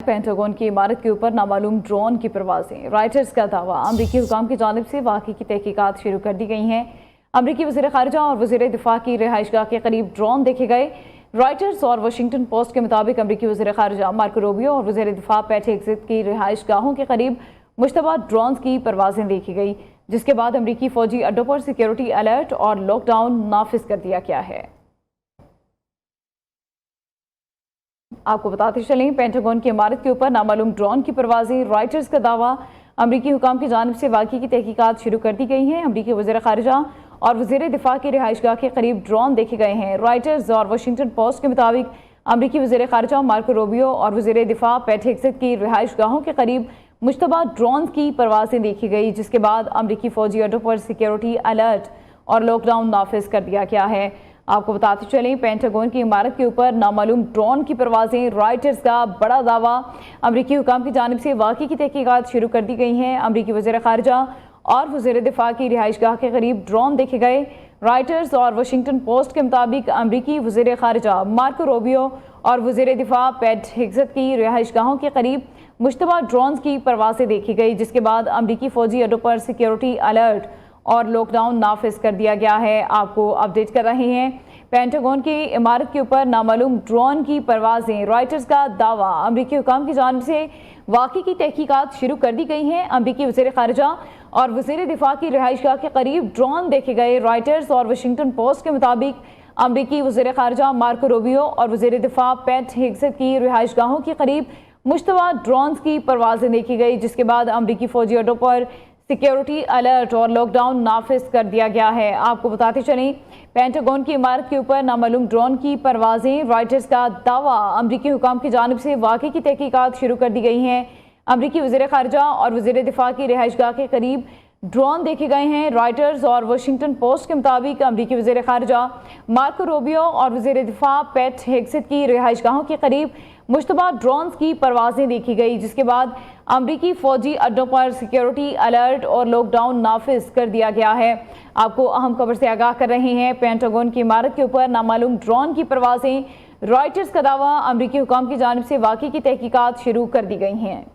Pentagon की इमारत के ऊपर नामालूम ड्रोन की परवाजें। रॉयटर्स का दावा, अमरीकी हुकाम की जानिब से वाक़ई की तहकीकात शुरू कर दी गई हैं। अमरीकी वज़ीर ख़ारिजा और वज़ीर दिफा की रिहाइशगाह के करीब ड्रोन देखे गए। रॉयटर्स और वाशिंगटन पोस्ट के मुताबिक अमरीकी वज़ीर ख़ारिजा मार्को रूबियो और वज़ीर दिफा पैट हेग्सेथ की रिहाइशगाहों के करीब मुश्तबा ड्रोन की परवाजें देखी गई, जिसके बाद अमरीकी फ़ौजी अड्डों पर सिक्योरिटी अलर्ट और लॉकडाउन नाफिज कर दिया गया है। आपको बताते चलें, पेंटागन की इमारत के ऊपर नामालूम ड्रोन की परवाजें। रॉयटर्स का दावा, अमरीकी हुकाम की जानिब से वाक़ई की तहकीकात शुरू कर दी गई हैं। अमरीकी वज़ीर ख़ारिजा और वज़ीर दिफा की रिहाइशगाह के करीब ड्रोन देखे गए हैं। रॉयटर्स और वाशिंगटन पोस्ट के मुताबिक अमरीकी वज़ीर ख़ारिजा मार्को रूबियो और वज़ीर दिफा पैट हेग्सेथ की रिहाइशगाहों के करीब मुश्तबा ड्रोन की परवाजें देखी गई, जिसके बाद अमरीकी फ़ौजी अड्डों पर सिक्योरिटी अलर्ट और लॉकडाउन नाफिज कर दिया गया है। आपको बताते चलें, पेंटागन की इमारत के ऊपर नामालूम ड्रोन की परवाजें। रॉयटर्स का बड़ा दावा, अमरीकी हुकाम की जानिब से वाक़ई की तहकीकात शुरू कर दी गई हैं। अमरीकी वज़ीर ख़ारिजा और वज़ीर दिफा की रिहाइशगाह के करीब ड्रोन देखे गए। रॉयटर्स और वाशिंगटन पोस्ट के मुताबिक अमरीकी वज़ीर ख़ारिजा मार्को रूबियो और वज़ीर दिफा पैट हेग्सेथ की रिहाइशगाहों के करीब मुश्तबा ड्रोन की परवाजें देखी गई, जिसके बाद अमरीकी फ़ौजी अड्डों पर सिक्योरिटी अलर्ट और लॉकडाउन नाफिज कर दिया गया है। आपको अपडेट कर रहे हैं, पेंटागन की इमारत के ऊपर नामालूम ड्रोन की परवाजें। रॉयटर्स का दावा, अमरीकी हुकाम की जानिब से वाक़ई की तहकीकात शुरू कर दी गई हैं। अमरीकी वज़ीर ख़ारिजा और वज़ीर दिफा की रिहाइशगाह के करीब ड्रोन देखे गए। रॉयटर्स और वाशिंगटन पोस्ट के मुताबिक अमरीकी वज़ीर ख़ारिजा मार्को रूबियो और वज़ीर दिफा पैट हेग्सेथ की रिहाइशगाहों के करीब मुश्तबा ड्रोन की परवाजें देखी गई, जिसके बाद अमरीकी फ़ौजी अड्डों पर सिक्योरिटी अलर्ट और लॉकडाउन नाफिज कर दिया गया है। आपको बताते चलें, पेंटागन की इमारत के ऊपर नामालूम ड्रोन की परवाजें। रॉयटर्स का दावा, अमरीकी हुकाम की जानिब से वाक़ई की तहकीकात शुरू कर दी गई हैं। अमरीकी वज़ीर ख़ारिजा और वज़ीर दिफा की रिहाइशगाह के करीब ड्रोन देखे गए हैं। रॉयटर्स और वाशिंगटन पोस्ट के मुताबिक अमरीकी वज़ीर ख़ारिजा मार्को रूबियो और वज़ीर दिफा पैट हेग्सेथ की रिहाइशगाहों के करीब मुश्तबा ड्रोन की परवाजें देखी गई, जिसके बाद अमरीकी फ़ौजी अड्डों पर सिक्योरिटी अलर्ट और लॉकडाउन नाफिज कर दिया गया है। आपको अहम खबर से आगाह कर रहे हैं, पेंटागन की इमारत के ऊपर नामालूम ड्रोन की परवाजें। रॉयटर्स का दावा, अमरीकी हुकाम की जानिब से वाक़ई की तहकीकात शुरू कर दी गई हैं।